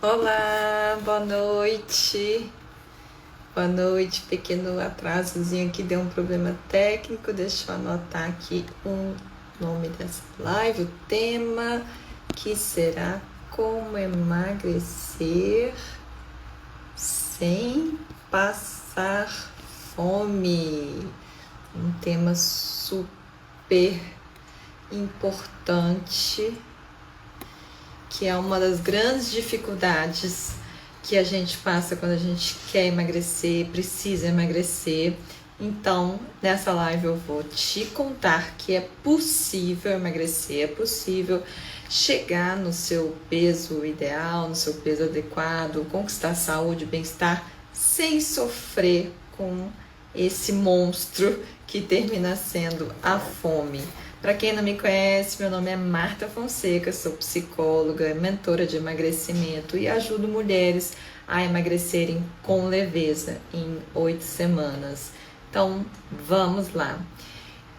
Olá, boa noite. Boa noite, pequeno atrasozinho aqui, deu um problema técnico. Deixa eu anotar aqui o nome dessa live, o tema, que será como emagrecer sem passar fome. Um tema super importante, que é uma das grandes dificuldades que a gente passa quando a gente quer emagrecer, precisa emagrecer. Então, nessa live eu vou te contar que é possível emagrecer, é possível chegar no seu peso ideal, no seu peso adequado, conquistar saúde, bem-estar, sem sofrer com esse monstro que termina sendo a fome. Para quem não me conhece, meu nome é Marta Fonseca, sou psicóloga, mentora de emagrecimento e ajudo mulheres a emagrecerem com leveza em 8 semanas. Então, vamos lá.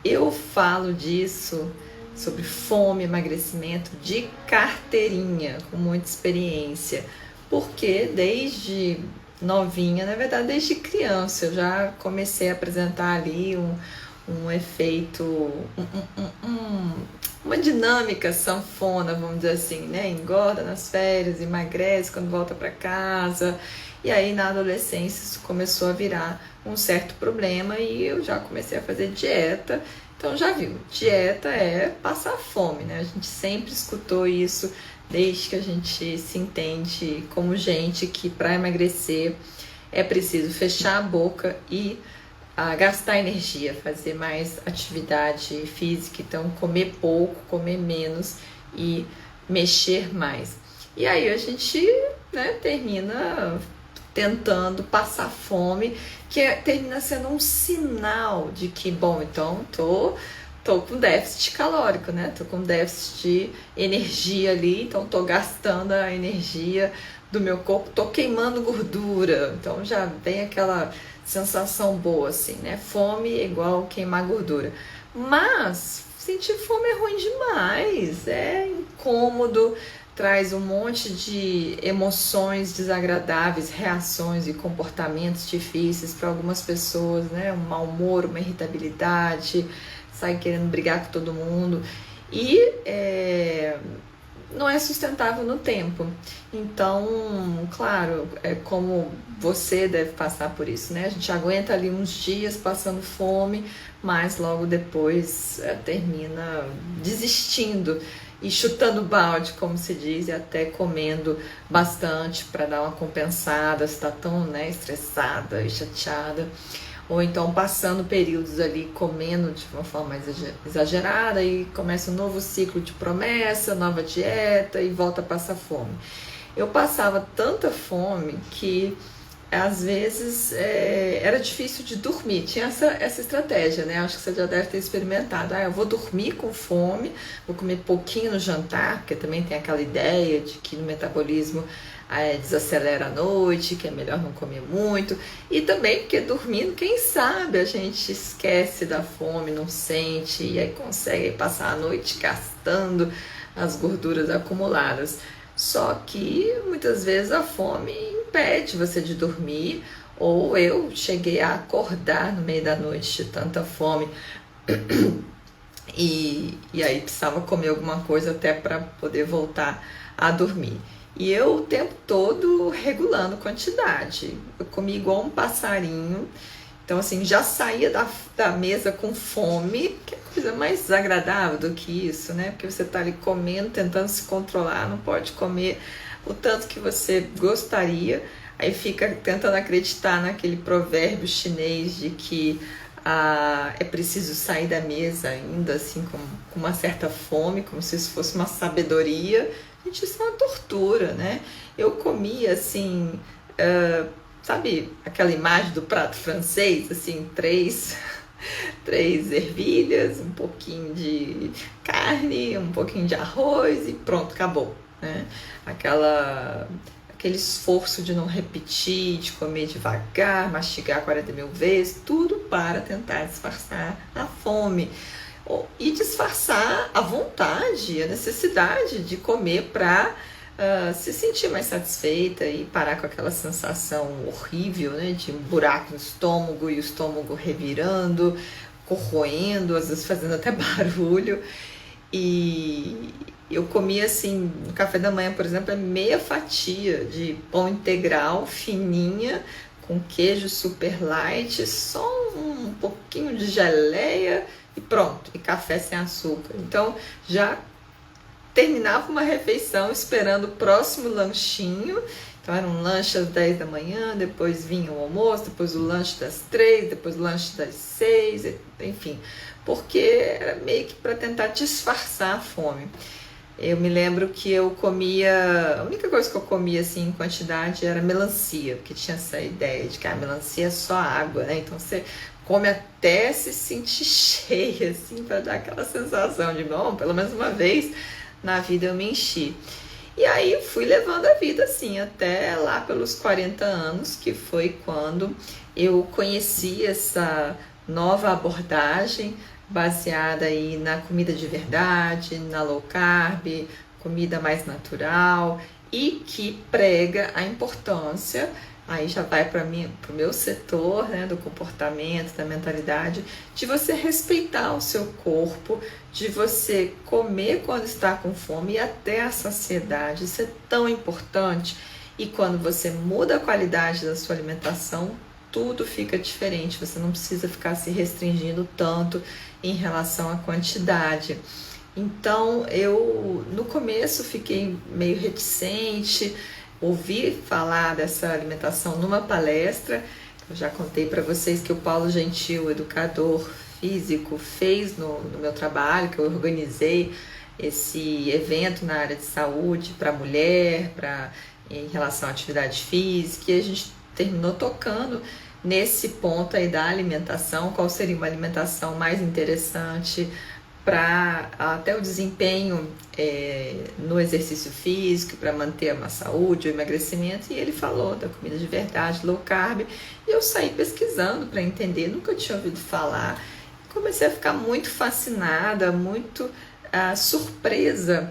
Eu falo disso, sobre fome, emagrecimento, de carteirinha, com muita experiência, porque desde novinha, na verdade desde criança, eu já comecei a apresentar ali um efeito, uma dinâmica sanfona, vamos dizer assim, né? Engorda nas férias, emagrece quando volta para casa. E aí na adolescência isso começou a virar um certo problema e eu já comecei a fazer dieta. Então já viu, dieta é passar fome, né? A gente sempre escutou isso desde que a gente se entende como gente que para emagrecer é preciso fechar a boca e gastar energia, fazer mais atividade física, então comer pouco, comer menos e mexer mais. E aí a gente, né, termina tentando passar fome, que termina sendo um sinal de que, bom, então tô com déficit calórico, né? Tô com déficit de energia ali, então tô gastando a energia do meu corpo, tô queimando gordura, então já vem aquela sensação boa assim, né? Fome é igual queimar gordura. Mas sentir fome é ruim demais, é incômodo, traz um monte de emoções desagradáveis, reações e comportamentos difíceis para algumas pessoas, né? Um mau humor, uma irritabilidade, sai querendo brigar com todo mundo e não é sustentável no tempo. Então, claro, é como você deve passar por isso, né? A gente aguenta ali uns dias passando fome, mas logo depois termina desistindo e chutando balde, como se diz, e até comendo bastante para dar uma compensada, se está tão, né, estressada e chateada. Ou então passando períodos ali comendo de uma forma mais exagerada e começa um novo ciclo de promessa, nova dieta e volta a passar fome. Eu passava tanta fome que às vezes era difícil de dormir. Tinha essa estratégia, né? Acho que você já deve ter experimentado. Eu vou dormir com fome, vou comer pouquinho no jantar, porque também tem aquela ideia de que no metabolismo desacelera à noite, que é melhor não comer muito. E também porque dormindo, quem sabe a gente esquece da fome, não sente, e aí consegue passar a noite gastando as gorduras acumuladas. Só que muitas vezes a fome impede você de dormir, ou eu cheguei a acordar no meio da noite de tanta fome e aí precisava comer alguma coisa até para poder voltar a dormir. E eu o tempo todo regulando quantidade. Eu comia igual um passarinho. Então, assim, já saía da mesa com fome, que é coisa mais desagradável do que isso, né? Porque você tá ali comendo, tentando se controlar, não pode comer o tanto que você gostaria. Aí fica tentando acreditar naquele provérbio chinês de que é preciso sair da mesa ainda, assim, com uma certa fome, como se isso fosse uma sabedoria. Gente, isso é uma tortura, né? Eu comia, assim... sabe aquela imagem do prato francês, assim, três ervilhas, um pouquinho de carne, um pouquinho de arroz e pronto, acabou, né? Aquele esforço de não repetir, de comer devagar, mastigar 40 mil vezes, tudo para tentar disfarçar a fome. E disfarçar a vontade, a necessidade de comer para se sentir mais satisfeita e parar com aquela sensação horrível, né, de um buraco no estômago e o estômago revirando, corroendo, às vezes fazendo até barulho. E eu comia assim, no café da manhã, por exemplo, é meia fatia de pão integral fininha, com queijo super light, só um pouquinho de geleia e pronto, e café sem açúcar. Então já terminava uma refeição esperando o próximo lanchinho. Então era um lanche às 10 da manhã, depois vinha o almoço, depois o lanche das 3, depois o lanche das 6, enfim, porque era meio que para tentar disfarçar a fome. Eu me lembro que eu comia, a única coisa que eu comia assim em quantidade era melancia, porque tinha essa ideia de que a melancia é só água, né? Então você come até se sentir cheia, assim, para dar aquela sensação de, bom, pelo menos uma vez na vida eu me enchi. E aí fui levando a vida assim, até lá pelos 40 anos, que foi quando eu conheci essa nova abordagem baseada aí na comida de verdade, na low carb, comida mais natural e que prega a importância, aí já vai para o meu setor, né, do comportamento, da mentalidade, de você respeitar o seu corpo, de você comer quando está com fome e até a saciedade. Isso é tão importante. E quando você muda a qualidade da sua alimentação, tudo fica diferente, você não precisa ficar se restringindo tanto em relação à quantidade. Então eu no começo fiquei meio reticente, ouvi falar dessa alimentação numa palestra. Eu já contei para vocês que o Paulo Gentil, educador físico, fez no meu trabalho, que eu organizei esse evento na área de saúde para mulher, em relação à atividade física, e a gente terminou tocando nesse ponto aí da alimentação, qual seria uma alimentação mais interessante para até o desempenho no exercício físico, para manter uma saúde, o emagrecimento, e ele falou da comida de verdade, low carb, e eu saí pesquisando para entender, nunca tinha ouvido falar, comecei a ficar muito fascinada, muito surpresa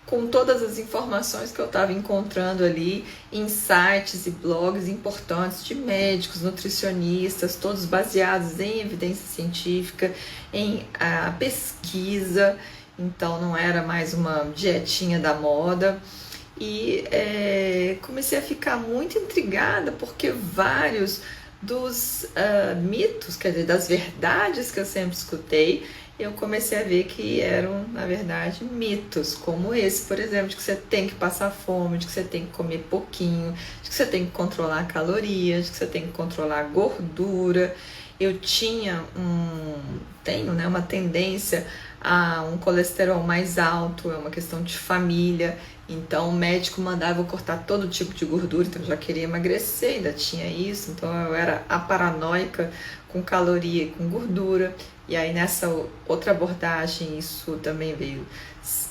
com todas as informações que eu estava encontrando ali em sites e blogs importantes de médicos, nutricionistas, todos baseados em evidência científica, em pesquisa. Então não era mais uma dietinha da moda. E comecei a ficar muito intrigada porque vários dos mitos, quer dizer, das verdades que eu sempre escutei, eu comecei a ver que eram, na verdade, mitos, como esse, por exemplo, de que você tem que passar fome, de que você tem que comer pouquinho, de que você tem que controlar calorias, de que você tem que controlar gordura. Eu tenho, né, uma tendência a um colesterol mais alto, é uma questão de família, então o médico mandava eu cortar todo tipo de gordura, então eu já queria emagrecer, ainda tinha isso, então eu era a paranoica com caloria e com gordura. E aí nessa outra abordagem isso também veio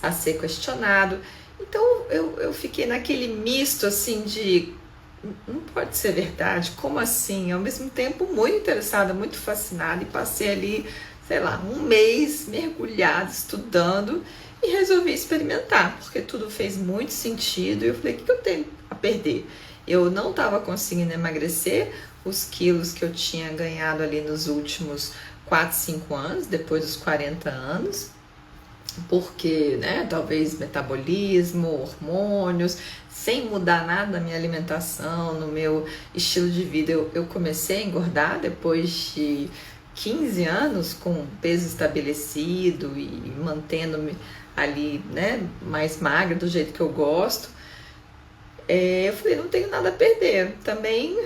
a ser questionado. Então eu fiquei naquele misto assim de não pode ser verdade, como assim? Ao mesmo tempo muito interessada, muito fascinada, e passei ali, sei lá, um mês mergulhada, estudando, e resolvi experimentar, porque tudo fez muito sentido e eu falei, o que eu tenho a perder? Eu não estava conseguindo emagrecer os quilos que eu tinha ganhado ali nos últimos 4, 5 anos, depois dos 40 anos, porque, né, talvez metabolismo, hormônios, sem mudar nada na minha alimentação, no meu estilo de vida. Eu comecei a engordar depois de 15 anos com peso estabelecido e mantendo-me ali, né, mais magra do jeito que eu gosto. Eu falei, não tenho nada a perder. Também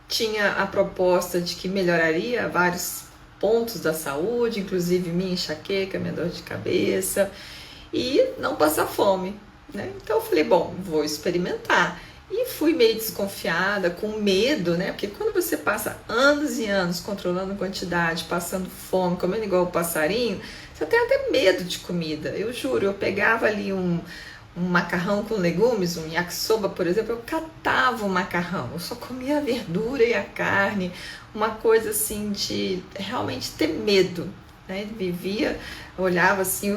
tinha a proposta de que melhoraria vários pontos da saúde, inclusive minha enxaqueca, minha dor de cabeça, e não passar fome, né? Então eu falei, bom, vou experimentar. E fui meio desconfiada, com medo, né? Porque quando você passa anos e anos controlando quantidade, passando fome, comendo igual o passarinho, você tem até medo de comida. Eu juro, eu pegava ali um macarrão com legumes, um yakisoba, por exemplo, eu catava o macarrão, eu só comia a verdura e a carne, uma coisa assim de realmente ter medo né? Vivia, olhava assim,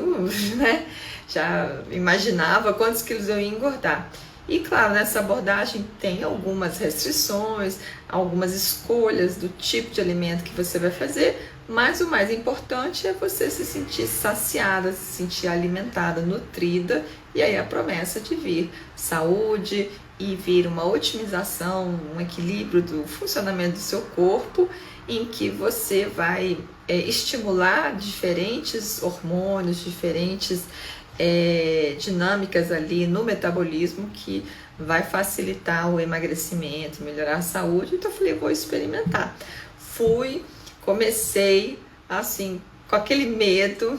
né? Já imaginava quantos quilos eu ia engordar. E claro, nessa abordagem tem algumas restrições, algumas escolhas do tipo de alimento que você vai fazer, mas o mais importante é você se sentir saciada, se sentir alimentada, nutrida, e aí a promessa de vir saúde e vir uma otimização, um equilíbrio do funcionamento do seu corpo, em que você vai estimular diferentes hormônios, diferentes dinâmicas ali no metabolismo que vai facilitar o emagrecimento, melhorar a saúde. Então eu falei, vou experimentar. Comecei assim, com aquele medo,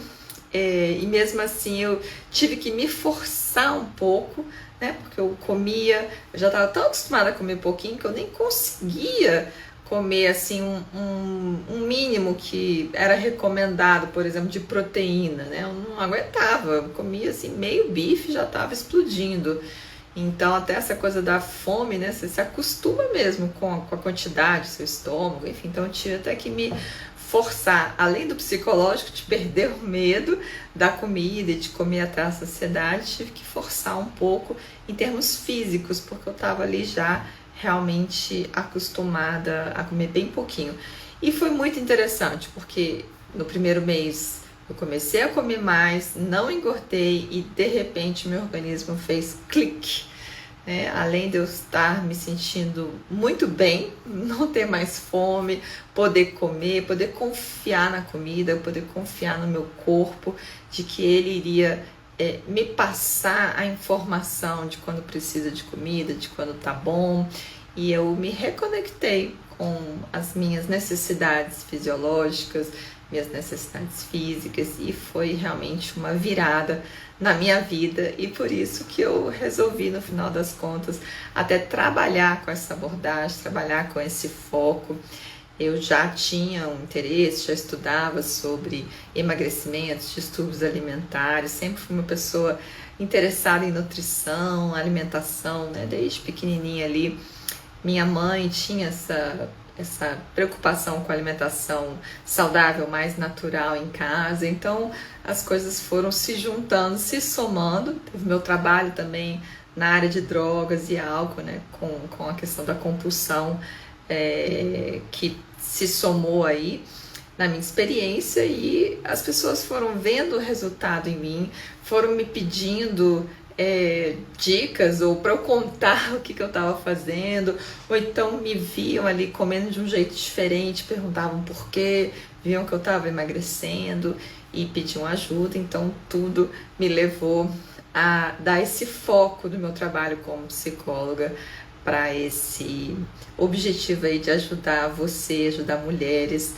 e mesmo assim eu tive que me forçar um pouco, né? Porque eu comia, eu já estava tão acostumada a comer pouquinho que eu nem conseguia comer assim um mínimo que era recomendado, por exemplo, de proteína, né? Eu não aguentava, eu comia assim meio bife, já estava explodindo. Então até essa coisa da fome, né? Você se acostuma mesmo com a quantidade do seu estômago, enfim. Então eu tive até que me forçar, além do psicológico, de perder o medo da comida e de comer até a saciedade, tive que forçar um pouco em termos físicos, porque eu estava ali já realmente acostumada a comer bem pouquinho. E foi muito interessante, porque no primeiro mês eu comecei a comer mais, não engordei e de repente meu organismo fez clique. Além de eu estar me sentindo muito bem, não ter mais fome, poder comer, poder confiar na comida, poder confiar no meu corpo, de que ele iria me passar a informação de quando precisa de comida, de quando tá bom, e eu me reconectei com as minhas necessidades fisiológicas, minhas necessidades físicas, e foi realmente uma virada na minha vida, e por isso que eu resolvi, no final das contas, até trabalhar com essa abordagem, trabalhar com esse foco. Eu já tinha um interesse, já estudava sobre emagrecimento, distúrbios alimentares, sempre fui uma pessoa interessada em nutrição, alimentação, né? Desde pequenininha ali, minha mãe tinha essa preocupação com a alimentação saudável, mais natural em casa, então as coisas foram se juntando, se somando. Teve meu trabalho também na área de drogas e álcool, né, com a questão da compulsão, que se somou aí na minha experiência, e as pessoas foram vendo o resultado em mim, foram me pedindo dicas, ou para eu contar o que eu estava fazendo, ou então me viam ali comendo de um jeito diferente, perguntavam por quê, viam que eu estava emagrecendo e pediam ajuda. Então tudo me levou a dar esse foco do meu trabalho como psicóloga para esse objetivo aí de ajudar você, ajudar mulheres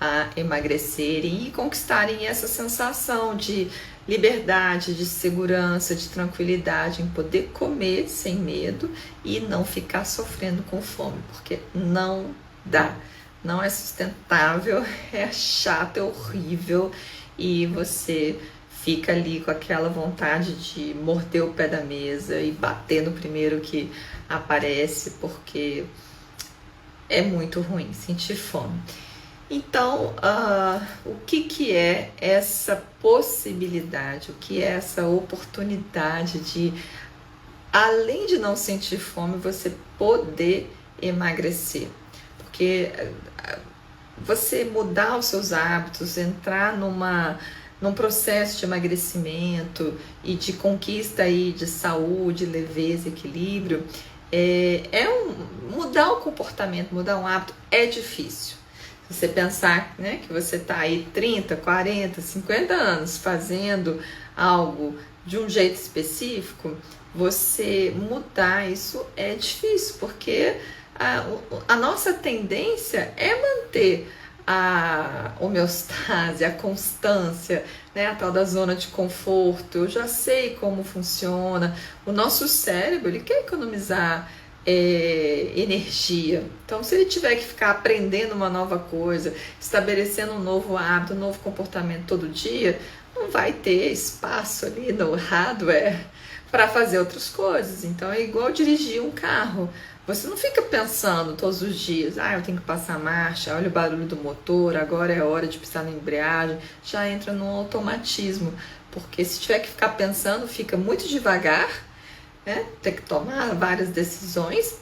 a emagrecerem e conquistarem essa sensação de liberdade, de segurança, de tranquilidade em poder comer sem medo e não ficar sofrendo com fome, porque não dá, não é sustentável, é chato, é horrível, e você fica ali com aquela vontade de morder o pé da mesa e bater no primeiro que aparece, porque é muito ruim sentir fome. Então, o que é essa possibilidade, o que é essa oportunidade de, além de não sentir fome, você poder emagrecer? Porque você mudar os seus hábitos, entrar num processo de emagrecimento e de conquista aí de saúde, leveza, equilíbrio, mudar o comportamento, mudar um hábito é difícil. Se você pensar, né, que você está aí 30, 40, 50 anos fazendo algo de um jeito específico, você mudar isso é difícil, porque a nossa tendência é manter a homeostase, a constância, né, a tal da zona de conforto. Eu já sei como funciona. O nosso cérebro, ele quer economizar energia. Então, se ele tiver que ficar aprendendo uma nova coisa, estabelecendo um novo hábito, um novo comportamento todo dia, não vai ter espaço ali no hardware para fazer outras coisas. Então é igual dirigir um carro. Você não fica pensando todos os dias, eu tenho que passar a marcha, olha o barulho do motor, agora é hora de pisar na embreagem. Já entra no automatismo, porque se tiver que ficar pensando, fica muito devagar, né? Tem que tomar várias decisões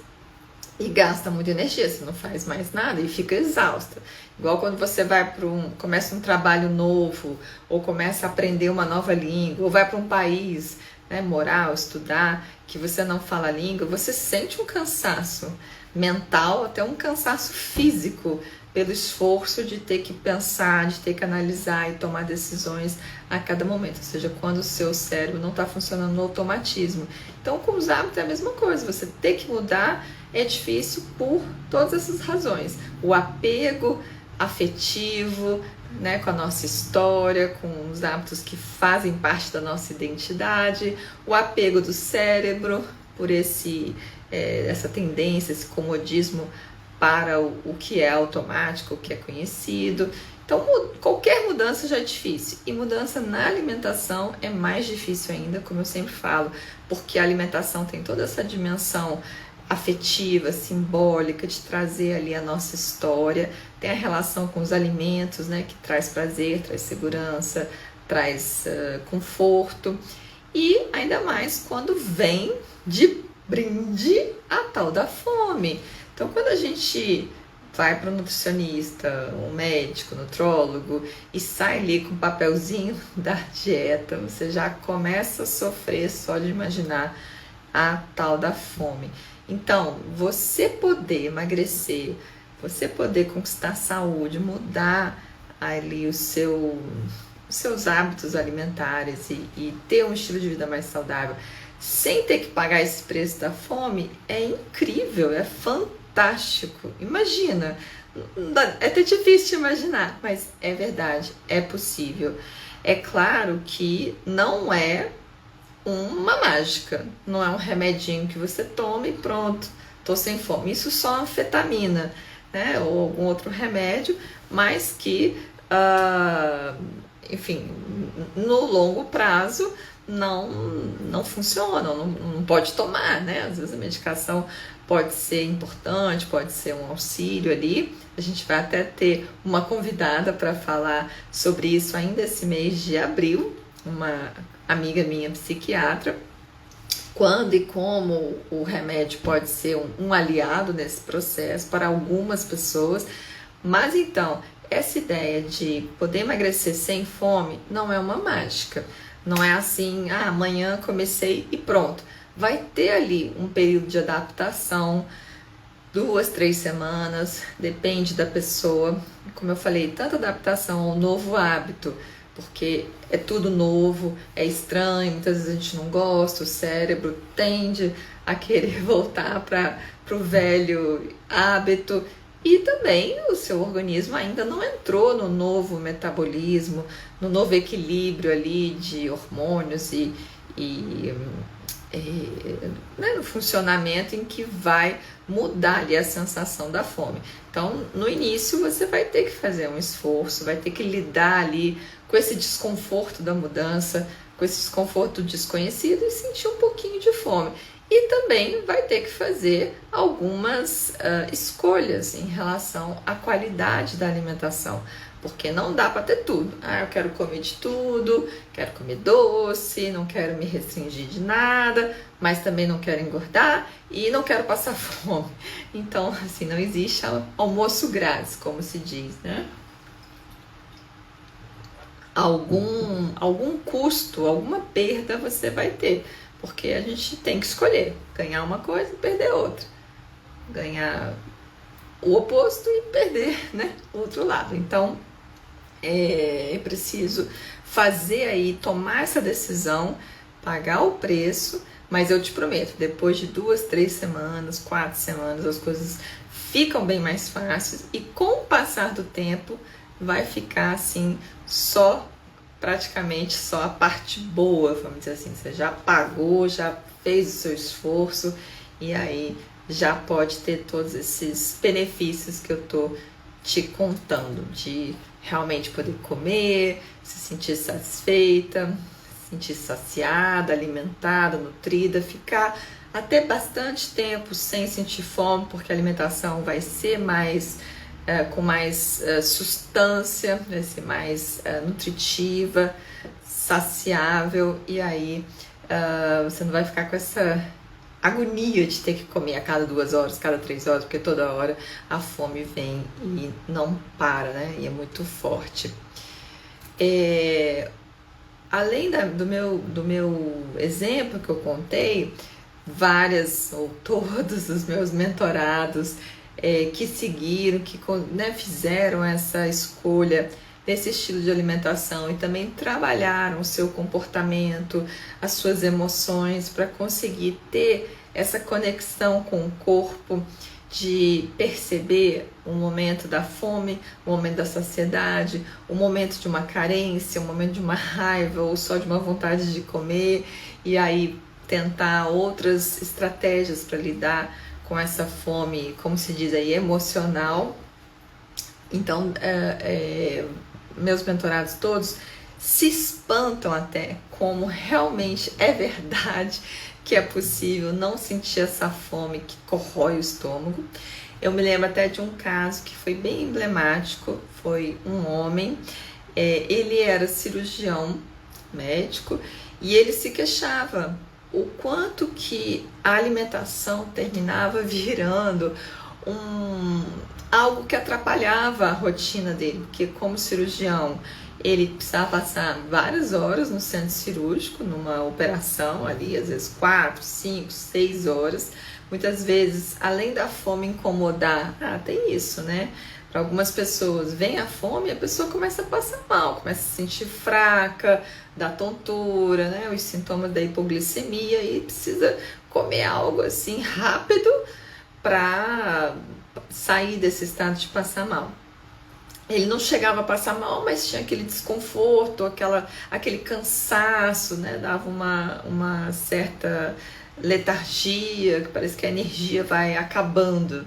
e gasta muita energia, você não faz mais nada e fica exausta. Igual quando você vai começa um trabalho novo, ou começa a aprender uma nova língua, ou vai para um país, né, morar ou estudar, que você não fala a língua, você sente um cansaço mental, até um cansaço físico, pelo esforço de ter que pensar, de ter que analisar e tomar decisões a cada momento, ou seja, quando o seu cérebro não está funcionando no automatismo. Então, com os hábitos é a mesma coisa, você ter que mudar é difícil por todas essas razões. O apego afetivo, né, com a nossa história, com os hábitos que fazem parte da nossa identidade, o apego do cérebro por essa tendência, esse comodismo para o que é automático, o que é conhecido. Então, qualquer mudança já é difícil. E mudança na alimentação é mais difícil ainda, como eu sempre falo, porque a alimentação tem toda essa dimensão afetiva, simbólica, de trazer ali a nossa história, tem a relação com os alimentos, né, que traz prazer, traz segurança, traz conforto, e ainda mais quando vem de brinde a tal da fome. Então, quando a gente vai para um nutricionista, um médico, nutrólogo, e sai ali com o papelzinho da dieta, você já começa a sofrer só de imaginar a tal da fome. Então, você poder emagrecer, você poder conquistar saúde, mudar ali os seus hábitos alimentares e ter um estilo de vida mais saudável, sem ter que pagar esse preço da fome, é incrível, é fantástico. Imagina, é até difícil de imaginar, mas é verdade, é possível. É claro que não é uma mágica, não é um remedinho que você toma e pronto, tô sem fome. Isso só anfetamina, né, ou algum outro remédio, mas que, enfim, no longo prazo não funciona, não pode tomar, né? Às vezes a medicação pode ser importante, pode ser um auxílio ali. A gente vai até ter uma convidada para falar sobre isso ainda esse mês de abril, uma amiga minha psiquiatra, quando e como o remédio pode ser um aliado nesse processo para algumas pessoas. Mas então, essa ideia de poder emagrecer sem fome não é uma mágica, não é assim, amanhã comecei e pronto. Vai ter ali um período de adaptação, 2, 3 semanas, depende da pessoa. Como eu falei, tanta adaptação ao novo hábito, porque é tudo novo, é estranho, muitas vezes a gente não gosta, o cérebro tende a querer voltar para o velho hábito, e também o seu organismo ainda não entrou no novo metabolismo, no novo equilíbrio ali de hormônios né, no funcionamento em que vai mudar ali a sensação da fome. Então, no início você vai ter que fazer um esforço, vai ter que lidar ali com esse desconforto da mudança, com esse desconforto desconhecido e sentir um pouquinho de fome. E também vai ter que fazer algumas escolhas em relação à qualidade da alimentação, porque não dá para ter tudo. Eu quero comer de tudo, quero comer doce, não quero me restringir de nada, mas também não quero engordar e não quero passar fome. Então, assim, não existe almoço grátis, como se diz, né? Algum custo, alguma perda você vai ter, porque a gente tem que escolher, ganhar uma coisa e perder outra, ganhar o oposto e perder, né, o outro lado. Então é preciso fazer aí, tomar essa decisão, pagar o preço, mas eu te prometo, depois de 2, 3 semanas, 4 semanas, as coisas ficam bem mais fáceis e com o passar do tempo vai ficar assim, praticamente só a parte boa, vamos dizer assim. Você já pagou, já fez o seu esforço e aí já pode ter todos esses benefícios que eu tô te contando, de realmente poder comer, se sentir satisfeita, sentir saciada, alimentada, nutrida, ficar até bastante tempo sem sentir fome, porque a alimentação vai ser mais com mais substância, vai ser mais nutritiva, saciável, e aí você não vai ficar com essa agonia de ter que comer a cada 2 horas, cada 3 horas, porque toda hora a fome vem e não para, né? E é muito forte. Além do meu exemplo que eu contei, várias ou todos os meus mentorados que seguiram, que né, fizeram essa escolha desse estilo de alimentação e também trabalharam o seu comportamento, as suas emoções para conseguir ter essa conexão com o corpo, de perceber o momento da fome, o momento da saciedade, o momento de uma carência, o momento de uma raiva ou só de uma vontade de comer, e aí tentar outras estratégias para lidar com essa fome, como se diz aí, emocional. Então, meus mentorados todos se espantam até como realmente é verdade que é possível não sentir essa fome que corrói o estômago. Eu me lembro até de um caso que foi bem emblemático, foi um homem, ele era cirurgião médico e ele se queixava o quanto que a alimentação terminava virando algo que atrapalhava a rotina dele, porque como cirurgião ele precisava passar várias horas no centro cirúrgico, numa operação ali, às vezes 4, 5, 6 horas. Muitas vezes, além da fome incomodar, tem isso, né? Para algumas pessoas, vem a fome e a pessoa começa a passar mal, começa a se sentir fraca, dá tontura, né? Os sintomas da hipoglicemia, e precisa comer algo assim rápido para sair desse estado de passar mal. Ele não chegava a passar mal, mas tinha aquele desconforto, aquele cansaço, né? Dava uma certa letargia, que parece que a energia vai acabando,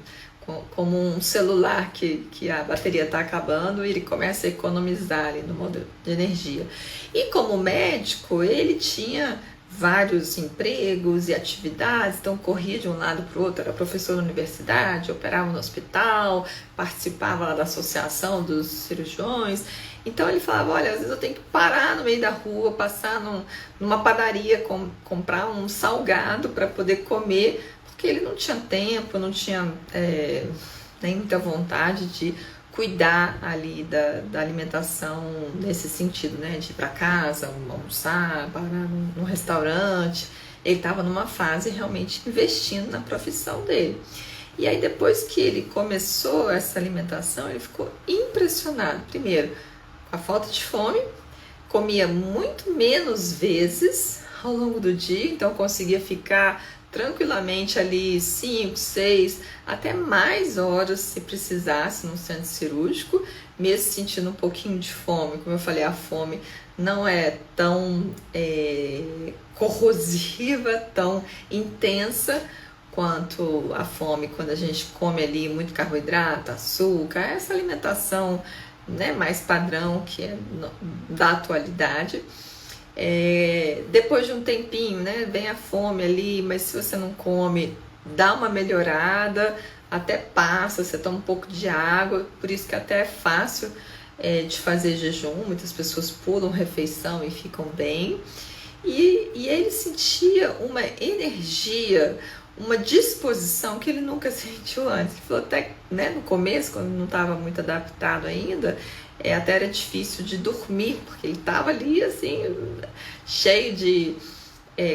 como um celular que a bateria está acabando e ele começa a economizar ali no modo de energia. E como médico, ele tinha vários empregos e atividades, então corria de um lado para o outro, era professor na universidade, operava no hospital, participava lá da associação dos cirurgiões. Então ele falava, olha, às vezes eu tenho que parar no meio da rua, passar numa padaria, comprar um salgado para poder comer, porque ele não tinha tempo, não tinha nem muita vontade de cuidar ali da alimentação nesse sentido, né? De ir para casa, almoçar, parar num restaurante. Ele estava numa fase realmente investindo na profissão dele. E aí depois que ele começou essa alimentação, ele ficou impressionado. Primeiro, com a falta de fome, comia muito menos vezes ao longo do dia, então conseguia ficar tranquilamente ali 5, 6, até mais horas se precisasse no centro cirúrgico, mesmo sentindo um pouquinho de fome. Como eu falei, a fome não é tão corrosiva, tão intensa quanto a fome quando a gente come ali muito carboidrato, açúcar, essa alimentação, né, mais padrão que é da atualidade. Depois de um tempinho, né, vem a fome ali, mas se você não come, dá uma melhorada, até passa, você toma um pouco de água, por isso que até é fácil de fazer jejum, muitas pessoas pulam refeição e ficam bem, e ele sentia uma energia, uma disposição que ele nunca sentiu antes. Ele falou até, né, no começo, quando não estava muito adaptado ainda, até era difícil de dormir, porque ele estava ali assim, cheio de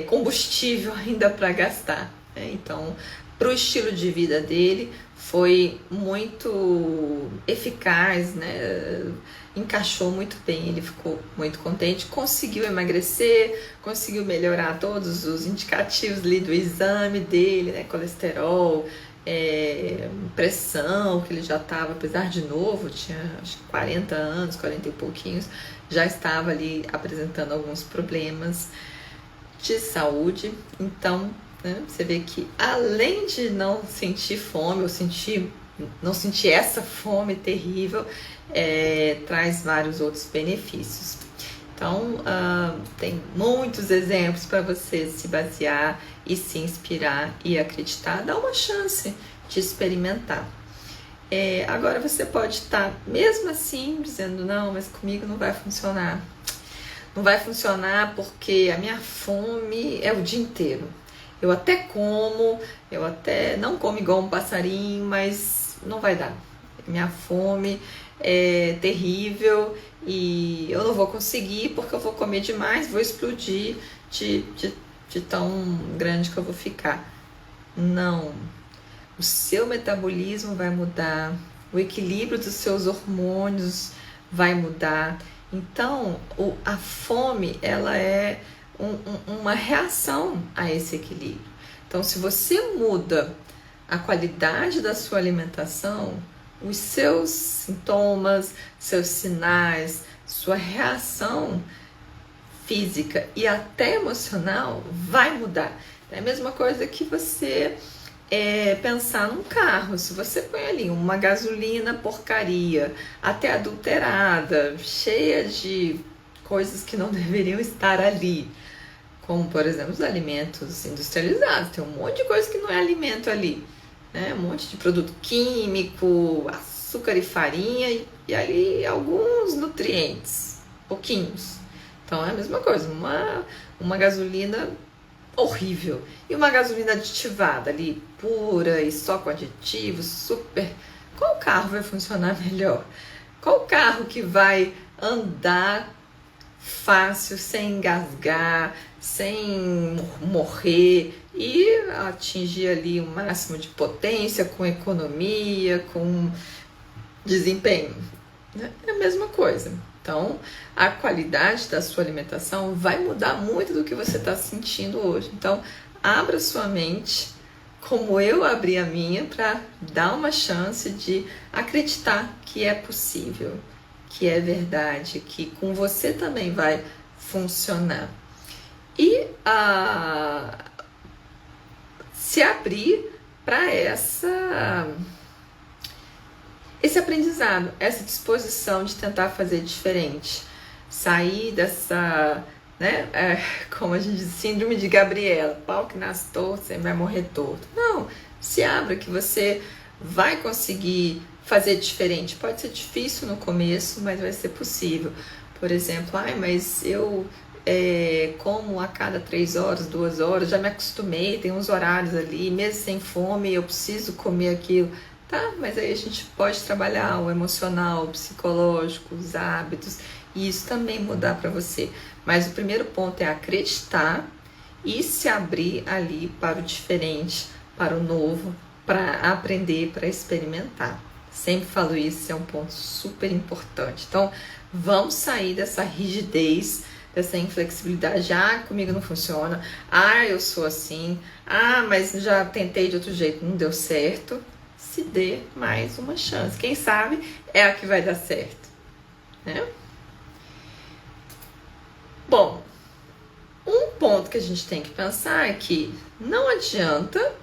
combustível ainda para gastar, né? Então, para o estilo de vida dele, foi muito eficaz, né? Encaixou muito bem, ele ficou muito contente, conseguiu emagrecer, conseguiu melhorar todos os indicativos ali do exame dele, né? Colesterol, pressão, que ele já estava, apesar de novo, tinha acho que 40 anos, 40 e pouquinhos, já estava ali apresentando alguns problemas de saúde. Então, né, você vê que além de não sentir fome, ou não sentir essa fome terrível, traz vários outros benefícios. Então, tem muitos exemplos para você se basear e se inspirar e acreditar. Dá uma chance de experimentar. Agora você pode estar, mesmo assim, dizendo, não, mas comigo não vai funcionar. Não vai funcionar porque a minha fome é o dia inteiro. Eu até não como igual um passarinho, mas não vai dar. Minha fome é terrível e eu não vou conseguir porque eu vou comer demais, vou explodir de tão grande que eu vou ficar. Não. O seu metabolismo vai mudar, o equilíbrio dos seus hormônios vai mudar. Então, a fome, ela é uma reação a esse equilíbrio. Então, se você muda a qualidade da sua alimentação, os seus sintomas, seus sinais, sua reação física e até emocional vai mudar. É a mesma coisa que você pensar num carro. Se você põe ali uma gasolina porcaria, até adulterada, cheia de coisas que não deveriam estar ali, como por exemplo os alimentos industrializados, tem um monte de coisa que não é alimento ali, né? Um monte de produto químico, açúcar e farinha e ali alguns nutrientes, pouquinhos. Então é a mesma coisa, uma gasolina horrível e uma gasolina aditivada ali, pura e só com aditivos, super. Qual carro vai funcionar melhor? Qual carro que vai andar fácil, sem engasgar, sem morrer e atingir ali o máximo de potência, com economia, com desempenho? É a mesma coisa. Então, a qualidade da sua alimentação vai mudar muito do que você está sentindo hoje. Então, abra sua mente, como eu abri a minha, para dar uma chance de acreditar que é possível, que é verdade, que com você também vai funcionar. E se abrir para esse aprendizado, essa disposição de tentar fazer diferente, sair dessa, né, como a gente diz, síndrome de Gabriela, pau que nasce torto, você vai morrer torto. Não, se abra que você vai conseguir fazer diferente. Pode ser difícil no começo, mas vai ser possível. Por exemplo, mas eu como a cada 3 horas, 2 horas, já me acostumei, tem uns horários ali, mesmo sem fome, eu preciso comer aquilo. Tá, mas aí a gente pode trabalhar o emocional, o psicológico, os hábitos, e isso também mudar para você. Mas o primeiro ponto é acreditar e se abrir ali para o diferente, para o novo, para aprender, para experimentar. Sempre falo isso, é um ponto super importante. Então, vamos sair dessa rigidez, dessa inflexibilidade. Comigo não funciona. Eu sou assim. Mas já tentei de outro jeito, não deu certo. Se dê mais uma chance. Quem sabe é a que vai dar certo, né? Bom, um ponto que a gente tem que pensar é que não adianta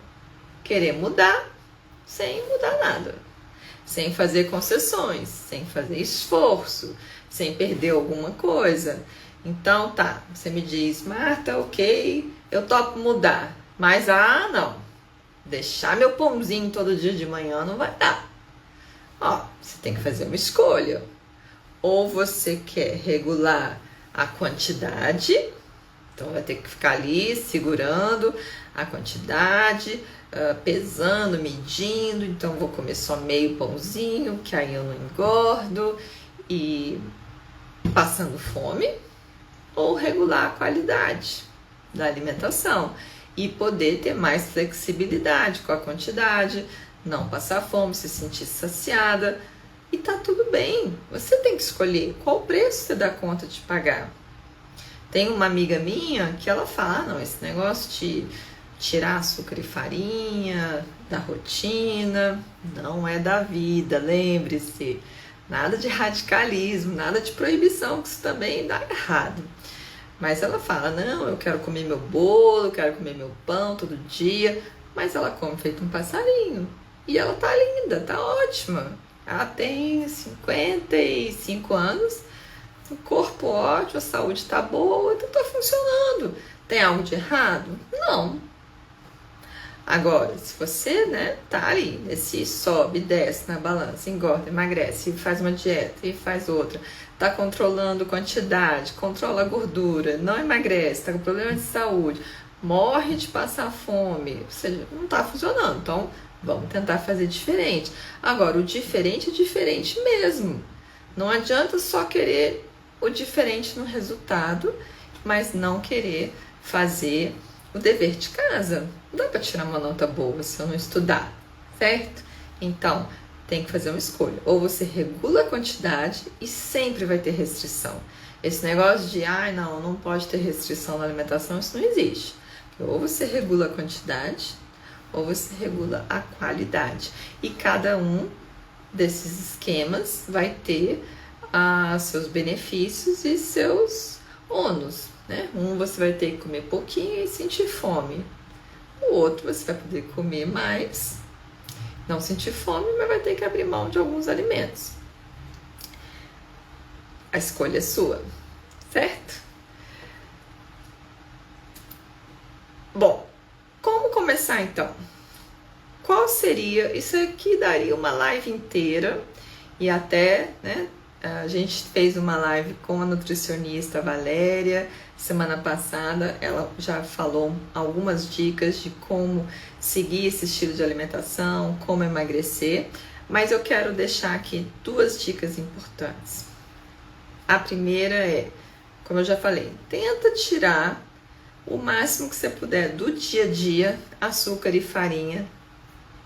querer mudar sem mudar nada, sem fazer concessões, sem fazer esforço, sem perder alguma coisa. Então você me diz, Marta, ok, eu topo mudar, mas não. Deixar meu pãozinho todo dia de manhã não vai dar. Você tem que fazer uma escolha. Ou você quer regular a quantidade, então vai ter que ficar ali segurando a quantidade, pesando, medindo. Então vou comer só meio pãozinho, que aí eu não engordo e passando fome. Ou regular a qualidade da alimentação e poder ter mais flexibilidade com a quantidade, não passar fome, se sentir saciada, e tá tudo bem. Você tem que escolher qual preço você dá conta de pagar. Tem uma amiga minha que ela fala, não, esse negócio de tirar açúcar e farinha da rotina não é da vida, lembre-se. Nada de radicalismo, nada de proibição, que isso também dá errado. Mas ela fala, não, eu quero comer meu bolo, eu quero comer meu pão todo dia. Mas ela come feito um passarinho. E ela tá linda, tá ótima. Ela tem 55 anos, O corpo ótimo, a saúde está boa, tudo está funcionando. Tem algo de errado? Não. Agora, se você, né, tá ali, esse sobe, desce na balança, engorda, emagrece, faz uma dieta e faz outra, tá controlando quantidade, controla a gordura, não emagrece, tá com problema de saúde, morre de passar fome, ou seja, não tá funcionando. Então, vamos tentar fazer diferente. Agora, o diferente é diferente mesmo. Não adianta só querer o diferente no resultado, mas não querer fazer o dever de casa. Não dá para tirar uma nota boa se eu não estudar, certo? Então, tem que fazer uma escolha. Ou você regula a quantidade e sempre vai ter restrição. Esse negócio de, não pode ter restrição na alimentação, isso não existe. Ou você regula a quantidade, ou você regula a qualidade. E cada um desses esquemas vai ter seus benefícios e seus ônus, né? Um você vai ter que comer pouquinho e sentir fome. O outro você vai poder comer mais, não sentir fome, mas vai ter que abrir mão de alguns alimentos. A escolha é sua, certo? Bom, como começar então? Qual seria? Isso aqui daria uma live inteira e até, né? A gente fez uma live com a nutricionista Valéria semana passada. Ela já falou algumas dicas de como seguir esse estilo de alimentação, como emagrecer, mas eu quero deixar aqui 2 dicas importantes. A primeira é, como eu já falei, tenta tirar o máximo que você puder do dia a dia açúcar e farinha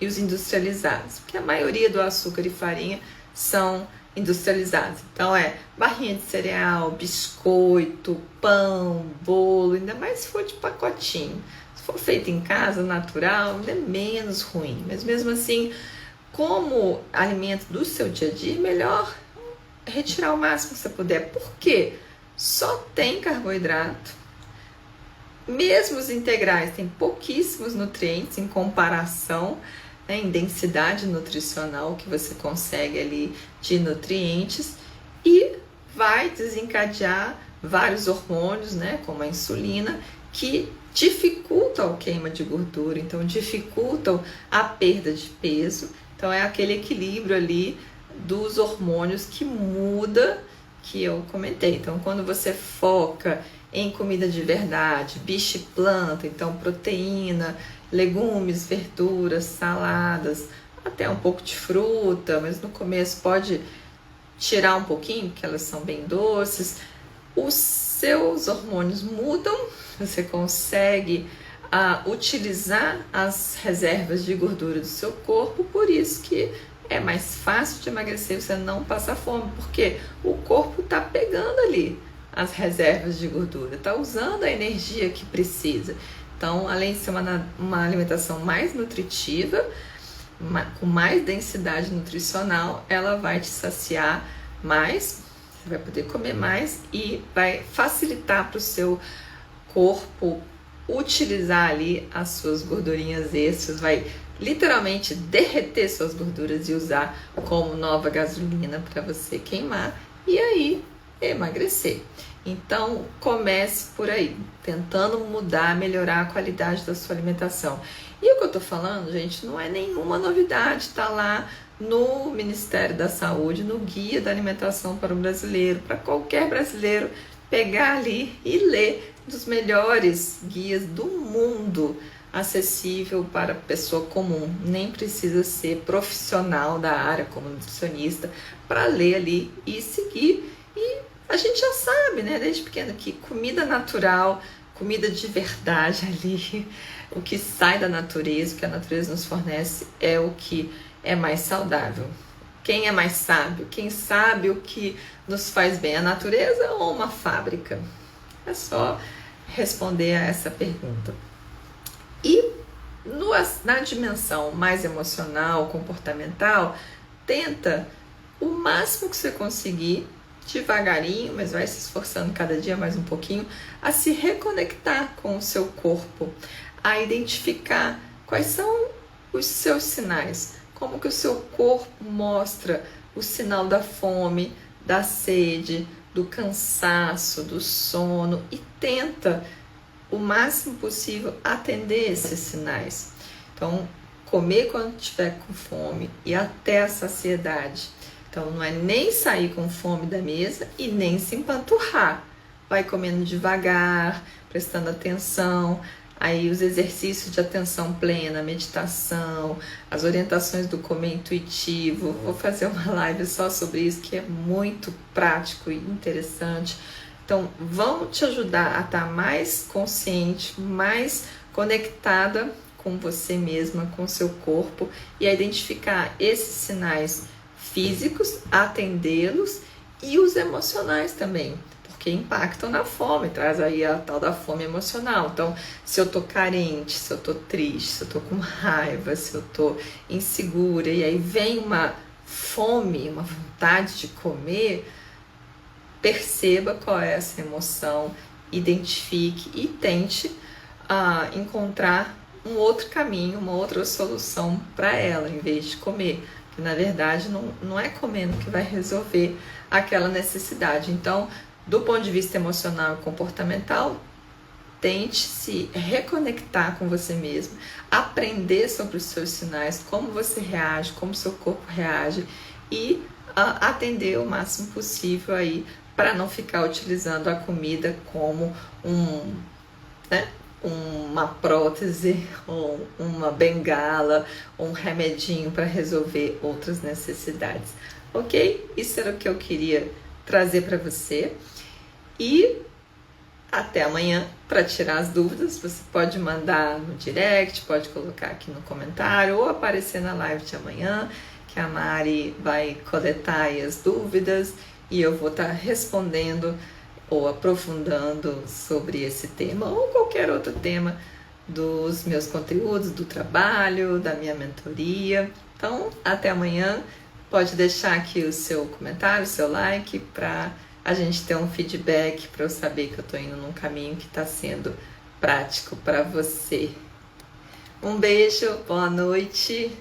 e os industrializados, porque a maioria do açúcar e farinha são industrializados. Então barrinha de cereal, biscoito, pão, bolo, ainda mais se for de pacotinho. Se for feito em casa, natural, ainda é menos ruim. Mas mesmo assim, como alimento do seu dia a dia, melhor retirar o máximo que você puder. Por quê? Só tem carboidrato. Mesmo os integrais têm pouquíssimos nutrientes em comparação, em densidade nutricional que você consegue ali de nutrientes, e vai desencadear vários hormônios, né, como a insulina, que dificultam a queima de gordura, então dificultam a perda de peso. Então é aquele equilíbrio ali dos hormônios que muda, que eu comentei. Então quando você foca em comida de verdade, bicho e planta, então proteína, legumes, verduras, saladas, até um pouco de fruta, mas no começo pode tirar um pouquinho, porque elas são bem doces. Os seus hormônios mudam, você consegue utilizar as reservas de gordura do seu corpo, por isso que é mais fácil de emagrecer, você não passa fome, porque o corpo está pegando ali as reservas de gordura, está usando a energia que precisa. Então, além de ser uma alimentação mais nutritiva, com mais densidade nutricional, ela vai te saciar mais, você vai poder comer mais e vai facilitar para o seu corpo utilizar ali as suas gordurinhas extras, vai literalmente derreter suas gorduras e usar como nova gasolina para você queimar e aí emagrecer. Então comece por aí, tentando mudar, melhorar a qualidade da sua alimentação. E o que eu tô falando, gente, não é nenhuma novidade, tá lá no Ministério da Saúde, no Guia da Alimentação para o Brasileiro, para qualquer brasileiro pegar ali e ler, dos melhores guias do mundo, acessível para a pessoa comum. Nem precisa ser profissional da área como nutricionista para ler ali e seguir. E a gente já sabe, né, desde pequeno, que comida natural, comida de verdade ali, o que sai da natureza, o que a natureza nos fornece, é o que é mais saudável. Quem é mais sábio? Quem sabe o que nos faz bem, a natureza ou uma fábrica? É só responder a essa pergunta. E na dimensão mais emocional, comportamental, tenta o máximo que você conseguir, devagarinho, mas vai se esforçando cada dia mais um pouquinho, a se reconectar com o seu corpo, a identificar quais são os seus sinais, como que o seu corpo mostra o sinal da fome, da sede, do cansaço, do sono e tenta o máximo possível atender esses sinais. Então, comer quando estiver com fome e até a saciedade. Então, não é nem sair com fome da mesa e nem se empanturrar. Vai comendo devagar, prestando atenção. Aí os exercícios de atenção plena, meditação, as orientações do comer intuitivo. Vou fazer uma live só sobre isso, que é muito prático e interessante. Então, vão te ajudar a estar mais consciente, mais conectada com você mesma, com seu corpo e a identificar esses sinais físicos, atendê-los e os emocionais também, porque impactam na fome, traz aí a tal da fome emocional. Então, se eu tô carente, se eu tô triste, se eu tô com raiva, se eu tô insegura e aí vem uma fome, uma vontade de comer, perceba qual é essa emoção, identifique e tente encontrar um outro caminho, uma outra solução para ela, em vez de comer. Que na verdade não é comendo que vai resolver aquela necessidade. Então, do ponto de vista emocional e comportamental, tente se reconectar com você mesmo, aprender sobre os seus sinais, como você reage, como seu corpo reage e atender o máximo possível aí para não ficar utilizando a comida como uma prótese, ou uma bengala, ou um remedinho para resolver outras necessidades. Ok? Isso era o que eu queria trazer para você. E até amanhã. Para tirar as dúvidas, você pode mandar no direct, pode colocar aqui no comentário ou aparecer na live de amanhã, que a Mari vai coletar aí as dúvidas e eu vou estar respondendo ou aprofundando sobre esse tema ou qualquer outro tema dos meus conteúdos, do trabalho, da minha mentoria. Então, até amanhã. Pode deixar aqui o seu comentário, o seu like, para a gente ter um feedback, para eu saber que eu estou indo num caminho que está sendo prático para você. Um beijo, boa noite.